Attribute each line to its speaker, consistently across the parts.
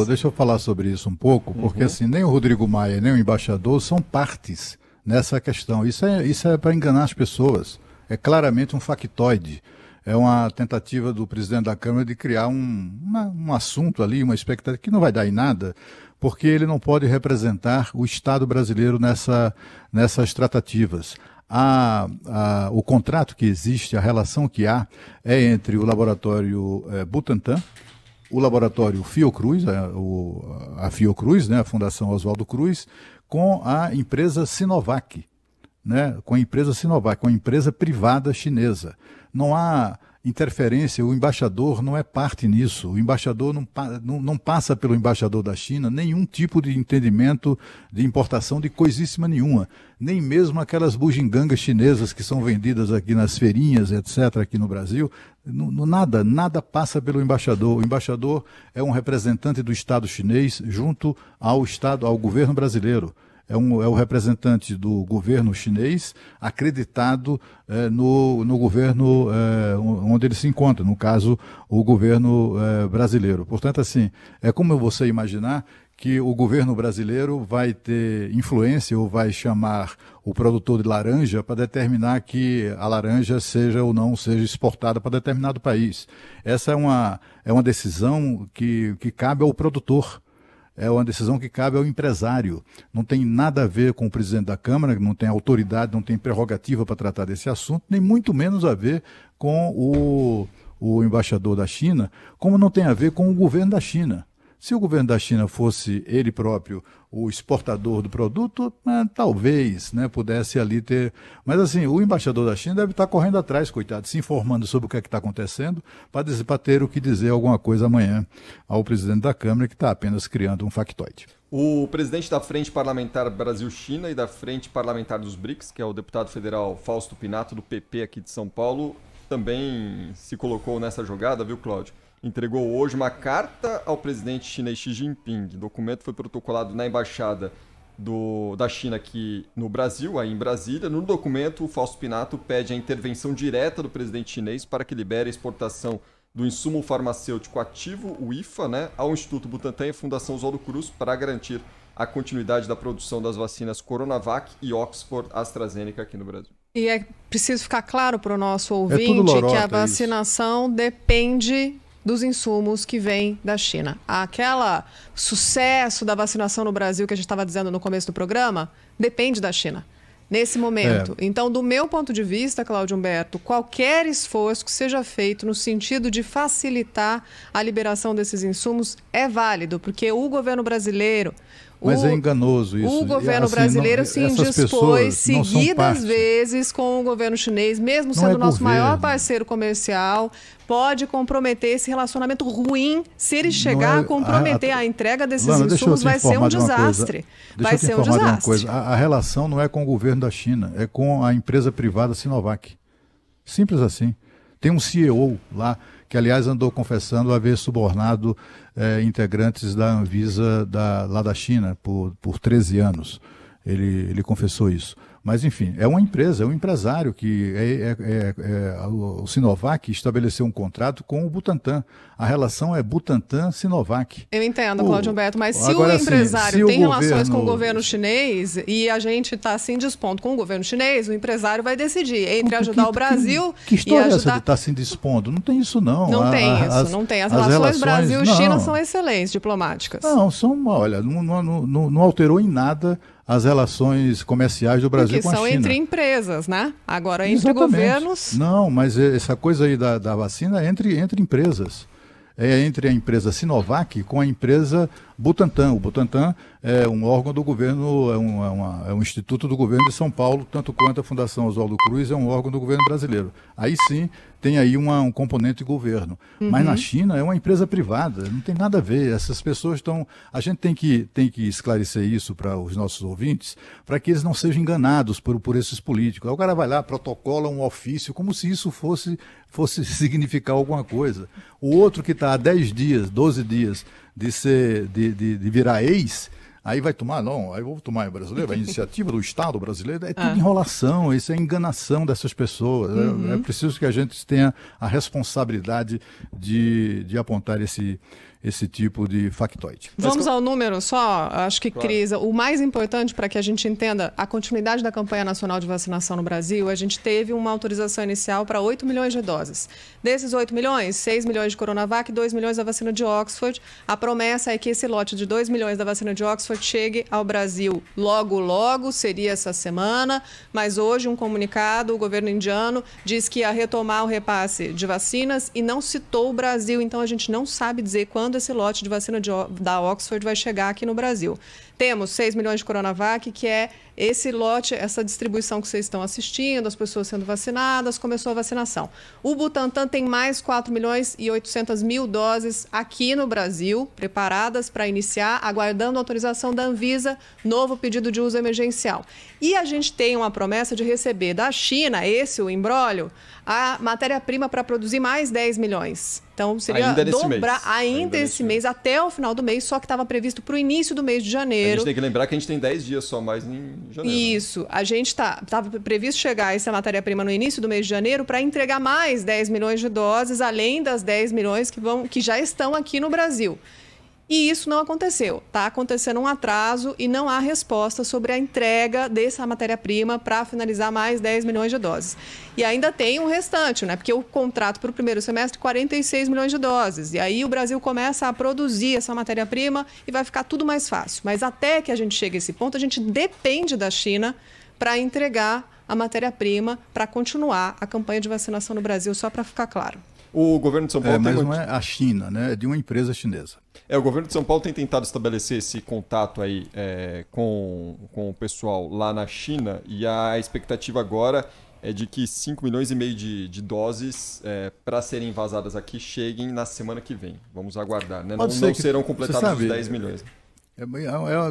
Speaker 1: Deixa eu falar sobre isso um pouco, porque assim, nem o Rodrigo Maia, nem o embaixador são partes nessa questão. Isso é para enganar as pessoas. É claramente um factoide. É uma tentativa do presidente da Câmara de criar um assunto ali, uma expectativa que não vai dar em nada, porque ele não pode representar o Estado brasileiro nessas tratativas. O contrato que existe, a relação que há, é entre o laboratório Butantan, o laboratório Fiocruz, a Fiocruz, né, a Fundação Oswaldo Cruz, com a empresa Sinovac, né, com a empresa privada chinesa. Não há interferência, o embaixador não é parte nisso, o embaixador não passa pelo embaixador da China nenhum tipo de entendimento de importação de coisíssima nenhuma, nem mesmo aquelas bugigangas chinesas que são vendidas aqui nas feirinhas, etc., aqui no Brasil, nada passa pelo embaixador. O embaixador é um representante do Estado chinês junto ao governo brasileiro. É o representante do governo chinês acreditado no governo onde ele se encontra, no caso, o governo brasileiro. Portanto, assim, é como você imaginar que o governo brasileiro vai ter influência ou vai chamar o produtor de laranja para determinar que a laranja seja ou não seja exportada para determinado país. Essa é uma decisão que cabe ao produtor. É uma decisão que cabe ao empresário. Não tem nada a ver com o presidente da Câmara, que não tem autoridade, não tem prerrogativa para tratar desse assunto, nem muito menos a ver com o embaixador da China, como não tem a ver com o governo da China. Se o governo da China fosse ele próprio o exportador do produto, talvez, né, pudesse ali ter... Mas assim, o embaixador da China deve estar correndo atrás, coitado, se informando sobre o que é que está acontecendo, para ter o que dizer alguma coisa amanhã ao presidente da Câmara, que está apenas criando um factoide.
Speaker 2: O presidente da Frente Parlamentar Brasil-China e da Frente Parlamentar dos BRICS, que é o deputado federal Fausto Pinato, do PP aqui de São Paulo, também se colocou nessa jogada, viu, Cláudio? Entregou hoje uma carta ao presidente chinês Xi Jinping. O documento foi protocolado na embaixada da China aqui no Brasil, aí em Brasília. No documento, o Fausto Pinato pede a intervenção direta do presidente chinês para que libere a exportação do insumo farmacêutico ativo, o IFA, né, ao Instituto Butantan e à Fundação Oswaldo Cruz para garantir a continuidade da produção das vacinas Coronavac e Oxford AstraZeneca aqui no Brasil.
Speaker 3: E é preciso ficar claro para o nosso ouvinte que a vacinação depende dos insumos que vêm da China. Aquele sucesso da vacinação no Brasil que a gente estava dizendo no começo do programa depende da China, nesse momento. Então, do meu ponto de vista, Cláudio Humberto, qualquer esforço que seja feito no sentido de facilitar a liberação desses insumos é válido, porque o governo brasileiro...
Speaker 1: Mas é enganoso isso.
Speaker 3: O governo brasileiro se indispôs seguidas vezes com o governo chinês, mesmo sendo o nosso maior parceiro comercial, pode comprometer esse relacionamento ruim. Se ele chegar a comprometer a entrega desses insumos, vai ser um desastre. Vai ser um desastre.
Speaker 1: A relação não é com o governo da China, é com a empresa privada Sinovac. Simples assim. Tem um CEO lá, que aliás andou confessando haver subornado integrantes da Anvisa lá da China por 13 anos. Ele confessou isso. Mas, enfim, é uma empresa, é um empresário que o Sinovac estabeleceu um contrato com o Butantan. A relação é Butantan-Sinovac.
Speaker 3: Eu entendo, Cláudio Humberto, mas se o empresário tem relações com o governo chinês e a gente está se indispondo com o governo chinês, o empresário vai decidir entre ajudar o Brasil
Speaker 1: que história é essa de estar se indispondo? Não tem isso, não.
Speaker 3: Não tem isso, não tem. As relações Brasil-China são excelentes, diplomáticas.
Speaker 1: Olha, não alterou em nada as relações comerciais do Brasil com a China.
Speaker 3: Que são entre empresas, né? Agora, entre governos...
Speaker 1: Não, mas essa coisa aí da vacina é entre empresas. É entre a empresa Sinovac com a empresa Butantan. O Butantan é um órgão do governo, é um instituto do governo de São Paulo, tanto quanto a Fundação Oswaldo Cruz é um órgão do governo brasileiro. Aí sim tem aí um componente de governo. Mas na China é uma empresa privada, não tem nada a ver. Essas pessoas estão... A gente tem que esclarecer isso para os nossos ouvintes, para que eles não sejam enganados por esses políticos. Aí o cara vai lá, protocola um ofício, como se isso fosse significar alguma coisa. O outro que está há 10 dias, 12 dias de virar ex, aí vai tomar, não, aí vou tomar brasileiro, a iniciativa do Estado brasileiro, é tudo enrolação, isso é enganação dessas pessoas. É preciso que a gente tenha a responsabilidade de apontar esse tipo de factoide.
Speaker 3: Vamos ao número só? Acho que, claro. Cris, o mais importante para que a gente entenda a continuidade da campanha nacional de vacinação no Brasil, a gente teve uma autorização inicial para 8 milhões de doses. Desses 8 milhões, 6 milhões de Coronavac e 2 milhões da vacina de Oxford. A promessa é que esse lote de 2 milhões da vacina de Oxford chegue ao Brasil logo, seria essa semana, mas hoje um comunicado, o governo indiano diz que ia retomar o repasse de vacinas e não citou o Brasil, então a gente não sabe dizer quando esse lote de vacina da Oxford vai chegar aqui no Brasil. Temos 6 milhões de Coronavac, que é esse lote, essa distribuição que vocês estão assistindo, as pessoas sendo vacinadas, começou a vacinação. O Butantan tem mais 4 milhões e 800 mil doses aqui no Brasil, preparadas para iniciar, aguardando a autorização da Anvisa, novo pedido de uso emergencial. E a gente tem uma promessa de receber da China, o imbróglio, a matéria-prima para produzir mais 10 milhões. Então, seria dobrar ainda esse mês, até o final do mês, só que estava previsto para o início do mês de janeiro.
Speaker 2: A gente tem que lembrar que a gente tem 10 dias só mais em janeiro.
Speaker 3: Isso. Né? A gente estava previsto chegar essa matéria-prima no início do mês de janeiro para entregar mais 10 milhões de doses, além das 10 milhões que já estão aqui no Brasil. E isso não aconteceu. Está acontecendo um atraso e não há resposta sobre a entrega dessa matéria-prima para finalizar mais 10 milhões de doses. E ainda tem um restante, né? Porque o contrato para o primeiro semestre, 46 milhões de doses. E aí o Brasil começa a produzir essa matéria-prima e vai ficar tudo mais fácil. Mas até que a gente chegue a esse ponto, a gente depende da China para entregar a matéria-prima para continuar a campanha de vacinação no Brasil, só para ficar claro.
Speaker 2: O governo de São Paulo
Speaker 1: mas não é a China, né? É de uma empresa chinesa.
Speaker 2: O governo de São Paulo tem tentado estabelecer esse contato aí com o pessoal lá na China, e a expectativa agora é de que 5 milhões e meio de doses para serem vazadas aqui cheguem na semana que vem. Vamos aguardar, né? Não serão completados os 10 milhões.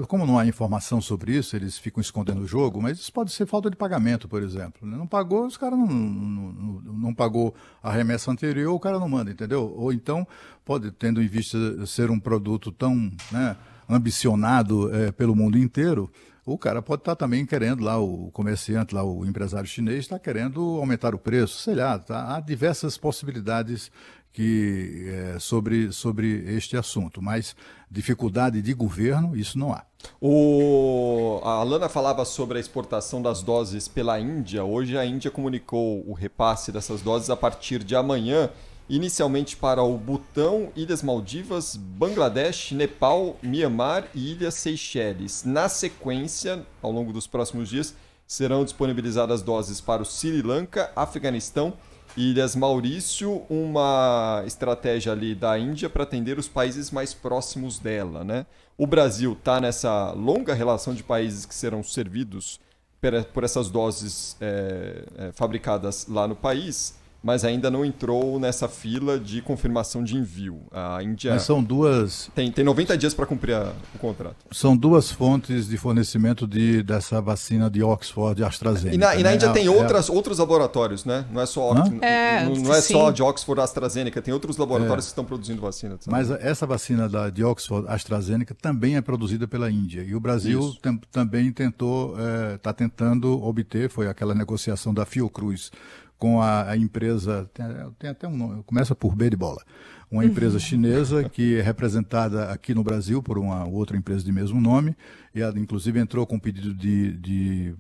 Speaker 1: Como não há informação sobre isso, eles ficam escondendo o jogo, mas isso pode ser falta de pagamento, por exemplo. Não pagou, os caras não pagou a remessa anterior, o cara não manda, entendeu? Ou então, tendo em vista ser um produto tão, né, ambicionado pelo mundo inteiro, o cara pode estar também querendo lá, o comerciante, lá, o empresário chinês está querendo aumentar o preço, sei lá, há diversas possibilidades sobre este assunto, mas dificuldade de governo, isso não há.
Speaker 2: A Alana falava sobre a exportação das doses pela Índia. Hoje a Índia comunicou o repasse dessas doses a partir de amanhã, inicialmente para o Butão, Ilhas Maldivas, Bangladesh, Nepal, Mianmar e Ilhas Seychelles. Na sequência, ao longo dos próximos dias, serão disponibilizadas doses para o Sri Lanka, Afeganistão, Ilhas Maurício, uma estratégia ali da Índia para atender os países mais próximos dela, né? O Brasil está nessa longa relação de países que serão servidos por essas doses fabricadas lá no país, mas ainda não entrou nessa fila de confirmação de envio. A Índia
Speaker 1: mas são duas...
Speaker 2: Tem 90 dias para cumprir o contrato.
Speaker 1: São duas fontes de fornecimento dessa vacina de Oxford e AstraZeneca.
Speaker 2: E na Índia tem outros laboratórios, né? Não é só só de Oxford e AstraZeneca, tem outros laboratórios que estão produzindo vacina.
Speaker 1: Mas essa vacina de Oxford AstraZeneca também é produzida pela Índia. E o Brasil também está tentando obter, foi aquela negociação da Fiocruz com a empresa, tem até um nome, começa por B de bola, uma empresa chinesa que é representada aqui no Brasil por uma outra empresa de mesmo nome, e ela inclusive entrou com pedido de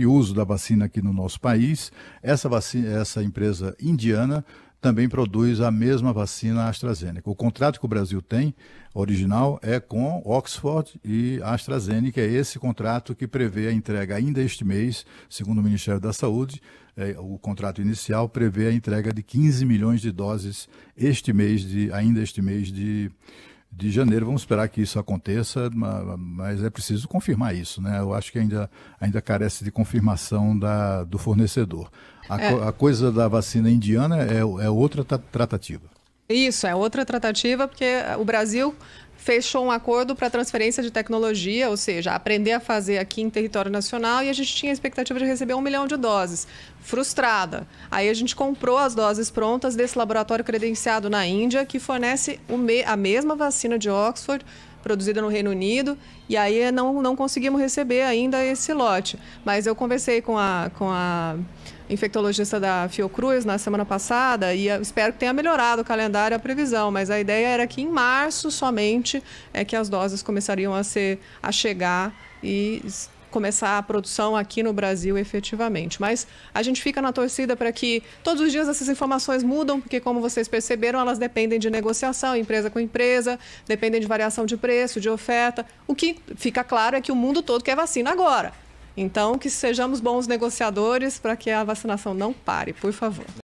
Speaker 1: uso da vacina aqui no nosso país. Essa empresa indiana também produz a mesma vacina AstraZeneca. O contrato que o Brasil tem, original, é com Oxford e AstraZeneca. É esse contrato que prevê a entrega ainda este mês, segundo o Ministério da Saúde. O contrato inicial prevê a entrega de 15 milhões de doses ainda este mês de janeiro. Vamos esperar que isso aconteça, mas é preciso confirmar isso, né? Eu acho que ainda carece de confirmação do fornecedor. A coisa da vacina indiana é outra tratativa.
Speaker 3: Isso, é outra tratativa, porque o Brasil fechou um acordo para transferência de tecnologia, ou seja, aprender a fazer aqui em território nacional, e a gente tinha a expectativa de receber 1 milhão de doses. Frustrada. Aí a gente comprou as doses prontas desse laboratório credenciado na Índia, que fornece a mesma vacina de Oxford, produzida no Reino Unido, e aí não conseguimos receber ainda esse lote. Mas eu conversei com a infectologista da Fiocruz na semana passada e espero que tenha melhorado o calendário e a previsão, mas a ideia era que em março somente é que as doses começariam a chegar e começar a produção aqui no Brasil efetivamente. Mas a gente fica na torcida para que todos os dias essas informações mudam, porque como vocês perceberam, elas dependem de negociação, empresa com empresa, dependem de variação de preço, de oferta. O que fica claro é que o mundo todo quer vacina agora. Então, que sejamos bons negociadores para que a vacinação não pare, por favor.